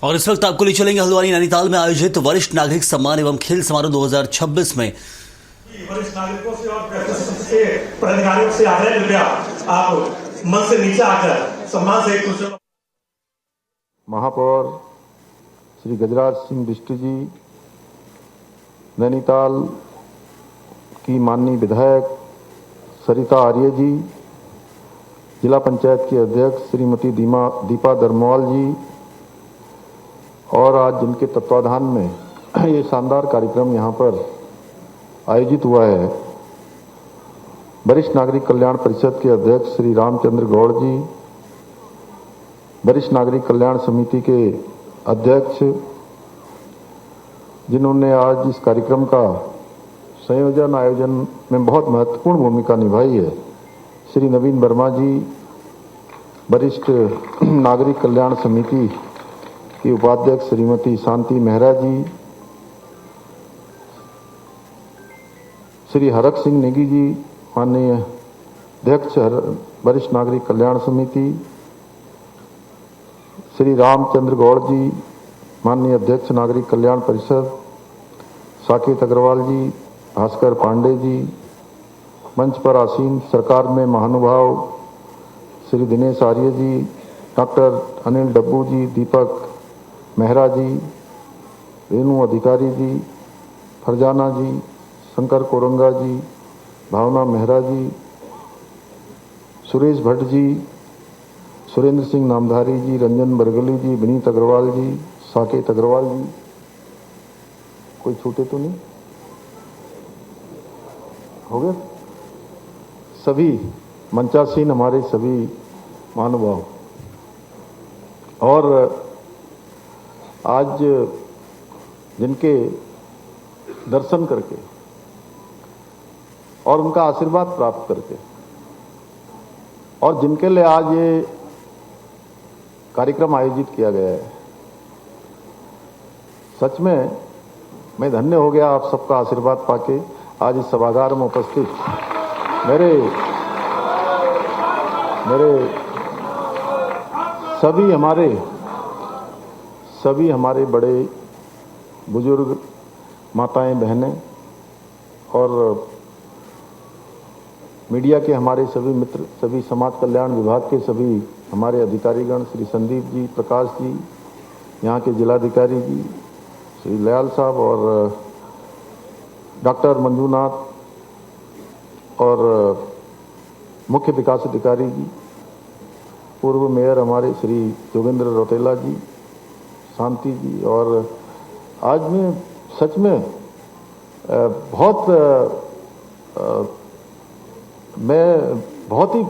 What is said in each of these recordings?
और इस वक्त आपको ले चलेंगे हल्द्वानी नैनीताल में आयोजित वरिष्ठ नागरिक सम्मान एवं खेल समारोह 2026 में वरिष्ठ नागरिकों से और के पदाधिकारियों से आग्रह कृपया आप मंच से नीचे आकर सम्मान से कुछ महापौर श्री गजराज सिंह बिष्ट जी, नैनीताल की माननीय विधायक सरिता आर्य जी, जिला पंचायत की अध्यक्ष श्रीमती दीपा दरमवाल जी, और आज जिनके तत्वाधान में ये शानदार कार्यक्रम यहाँ पर आयोजित हुआ है, वरिष्ठ नागरिक कल्याण परिषद के अध्यक्ष श्री रामचंद्र गौड़ जी, वरिष्ठ नागरिक कल्याण समिति के अध्यक्ष जिन्होंने आज इस कार्यक्रम का आयोजन में बहुत महत्वपूर्ण भूमिका निभाई है, श्री नवीन वर्मा जी, वरिष्ठ नागरिक कल्याण समिति की उपाध्यक्ष श्रीमती शांति मेहरा जी, श्री हरक सिंह नेगी जी, माननीय अध्यक्ष वरिष्ठ नागरिक कल्याण समिति, श्री रामचंद्र गौड़ जी, माननीय अध्यक्ष नागरिक कल्याण परिषद, साकेत अग्रवाल जी, भास्कर पांडे जी, मंच पर आसीन सरकार में महानुभाव श्री दिनेश आर्य जी, डॉक्टर अनिल डब्बू जी, दीपक मेहरा जी, रेणु अधिकारी जी, फरजाना जी, शंकर कोरंगा जी, भावना मेहरा जी, सुरेश भट्ट जी, सुरेंद्र सिंह नामधारी जी, रंजन बरगली जी, विनीत अग्रवाल जी, साकेत अग्रवाल जी, कोई छूटे तो नहीं हो गए? सभी मंचासीन हमारे सभी महानुभाव, और आज जिनके दर्शन करके और उनका आशीर्वाद प्राप्त करके और जिनके लिए आज ये कार्यक्रम आयोजित किया गया है, सच में मैं धन्य हो गया आप सबका आशीर्वाद पाके आज इस सभागार में उपस्थित मेरे सभी हमारे बड़े बुजुर्ग माताएं बहनें और मीडिया के हमारे सभी मित्र, सभी समाज कल्याण विभाग के सभी हमारे अधिकारीगण, श्री संदीप जी, प्रकाश जी, यहाँ के जिलाधिकारी जी श्री लयाल साहब और डॉक्टर मंजूनाथ और मुख्य विकास अधिकारी जी, पूर्व मेयर हमारे श्री जोगेंद्र रौतेला जी, शांति जी, और आज मैं सच में बहुत ही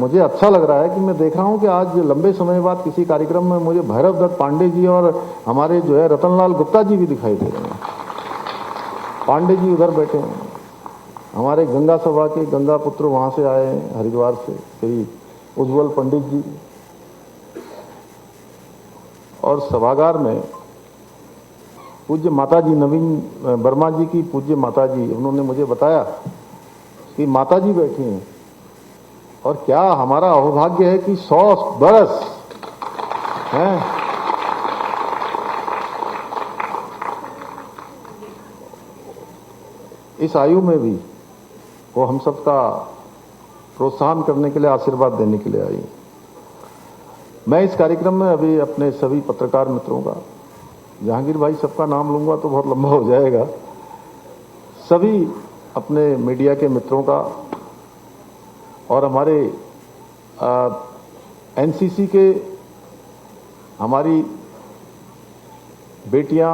मुझे अच्छा लग रहा है कि मैं देख रहा हूं कि आज लंबे समय बाद किसी कार्यक्रम में मुझे भैरव दत्त पांडे जी और हमारे जो है रतनलाल गुप्ता जी भी दिखाई दे रहे हैं। पांडे जी उधर बैठे हैं, हमारे गंगा सभा के गंगा पुत्र वहां से आए हैं हरिद्वार से, श्री उज्जवल पंडित जी, और सभागार में पूज्य माता जी नवीन वर्मा जी की पूज्य माता जी, उन्होंने मुझे बताया कि माता जी बैठी हैं, और क्या हमारा अहोभाग्य है कि 100 बरस हैं इस आयु में भी वो हम सबका प्रोत्साहन करने के लिए, आशीर्वाद देने के लिए आई। मैं इस कार्यक्रम में अभी अपने सभी पत्रकार मित्रों का, जहांगीर भाई सबका नाम लूंगा तो बहुत लंबा हो जाएगा, सभी अपने मीडिया के मित्रों का और हमारे एनसीसी के हमारी बेटियां,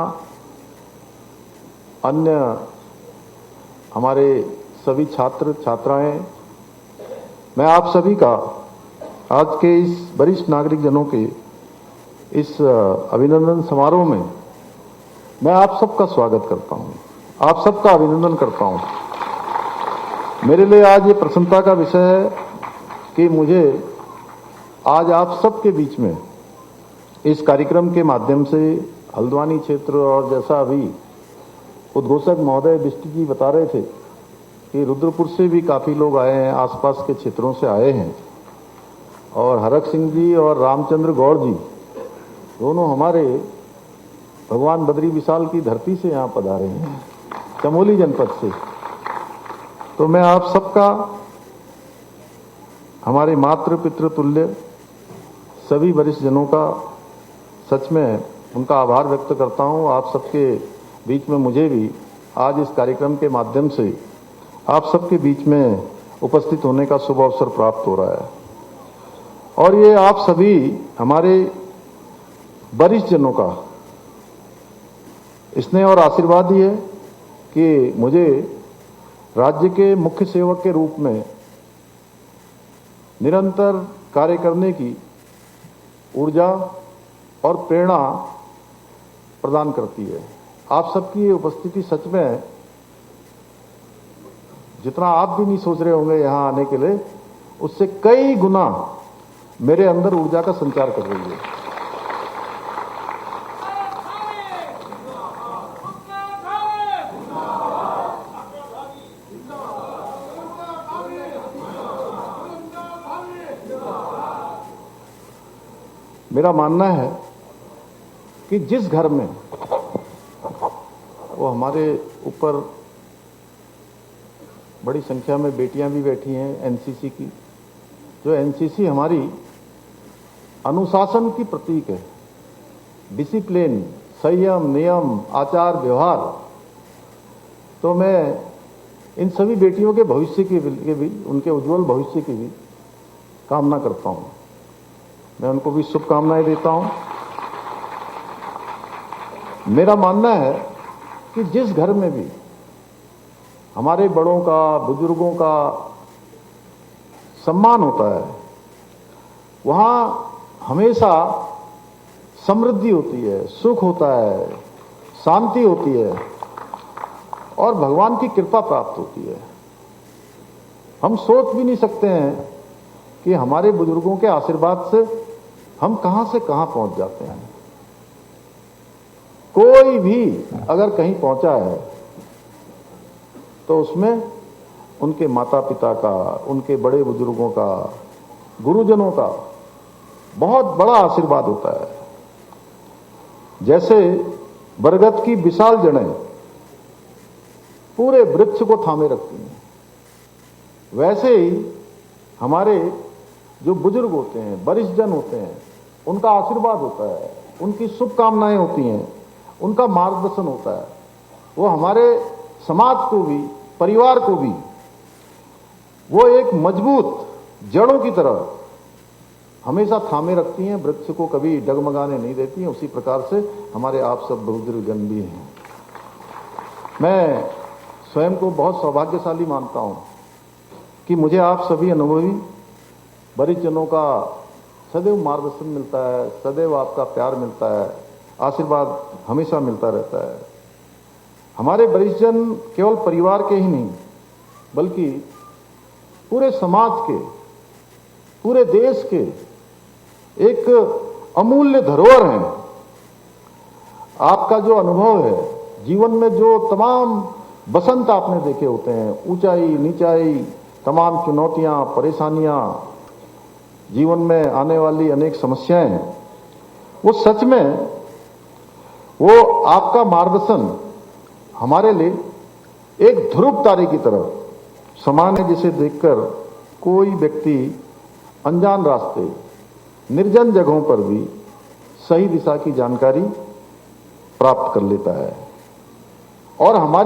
अन्य हमारे सभी छात्र छात्राएं, मैं आप सभी का आज के इस वरिष्ठ नागरिक जनों के इस अभिनंदन समारोह में मैं आप सबका स्वागत करता हूं, आप सबका अभिनंदन करता हूं। मेरे लिए आज ये प्रसन्नता का विषय है कि मुझे आज आप सबके बीच में इस कार्यक्रम के माध्यम से हल्द्वानी क्षेत्र, और जैसा अभी उद्घोषक महोदय बिष्ट जी बता रहे थे कि रुद्रपुर से भी काफी लोग आए हैं, आसपास के क्षेत्रों से आए हैं, और हरक सिंह जी और रामचंद्र गौड़ जी दोनों हमारे भगवान बद्री विशाल की धरती से यहाँ पधारे हैं, चमोली जनपद से। तो मैं आप सबका, हमारे मातृ पितृ तुल्य सभी वरिष्ठ जनों का सच में उनका आभार व्यक्त करता हूँ। आप सबके बीच में मुझे भी आज इस कार्यक्रम के माध्यम से आप सबके बीच में उपस्थित होने का शुभ अवसर प्राप्त हो रहा है। और ये आप सभी हमारे वरिष्ठ जनों का स्नेह और आशीर्वाद ही है कि मुझे राज्य के मुख्य सेवक के रूप में निरंतर कार्य करने की ऊर्जा और प्रेरणा प्रदान करती है। आप सबकी ये उपस्थिति सच में, जितना आप भी नहीं सोच रहे होंगे यहां आने के लिए, उससे कई गुना मेरे अंदर ऊर्जा का संचार कर रही है। मेरा मानना है कि जिस घर में, वो हमारे ऊपर बड़ी संख्या में बेटियां भी बैठी हैं एनसीसी की, जो एनसीसी हमारी अनुशासन की प्रतीक है, डिसिप्लिन, संयम, नियम, आचार व्यवहार। तो मैं इन सभी बेटियों के भविष्य की भी, उनके उज्जवल भविष्य की भी कामना करता हूं। मैं उनको भी शुभकामनाएं देता हूं। मेरा मानना है कि जिस घर में भी हमारे बड़ों का, बुजुर्गों का सम्मान होता है, वहां हमेशा समृद्धि होती है, सुख होता है, शांति होती है और भगवान की कृपा प्राप्त होती है। हम सोच भी नहीं सकते हैं कि हमारे बुजुर्गों के आशीर्वाद से हम कहां से कहां पहुंच जाते हैं। कोई भी अगर कहीं पहुंचा है तो उसमें उनके माता पिता का, उनके बड़े बुजुर्गों का, गुरुजनों का बहुत बड़ा आशीर्वाद होता है। जैसे बरगद की विशाल जड़ें पूरे वृक्ष को थामे रखती हैं, वैसे ही हमारे जो बुजुर्ग होते हैं, वरिष्ठ जन होते हैं, उनका आशीर्वाद होता है, उनकी शुभकामनाएं होती हैं, उनका मार्गदर्शन होता है। वो हमारे समाज को भी, परिवार को भी, वो एक मजबूत जड़ों की तरह हमेशा थामे रखती हैं, वृक्ष को कभी डगमगाने नहीं देती हैं। उसी प्रकार से हमारे आप सब बुजुर्ग जन भी हैं। मैं स्वयं को बहुत सौभाग्यशाली मानता हूं कि मुझे आप सभी अनुभवी वरिष्ठ जनों का सदैव मार्गदर्शन मिलता है, सदैव आपका प्यार मिलता है, आशीर्वाद हमेशा मिलता रहता है। हमारे वरिष्ठ जन केवल परिवार के ही नहीं, बल्कि पूरे समाज के, पूरे देश के एक अमूल्य धरोहर हैं। आपका जो अनुभव है, जीवन में जो तमाम बसंत आपने देखे होते हैं, ऊंचाई नीचाई, तमाम चुनौतियां, परेशानियां, जीवन में आने वाली अनेक समस्याएं, वो सच में वो आपका मार्गदर्शन हमारे लिए एक ध्रुव तारे की तरह समान है, जिसे देखकर कोई व्यक्ति अनजान रास्ते, निर्जन जगहों पर भी सही दिशा की जानकारी प्राप्त कर लेता है। और हमारी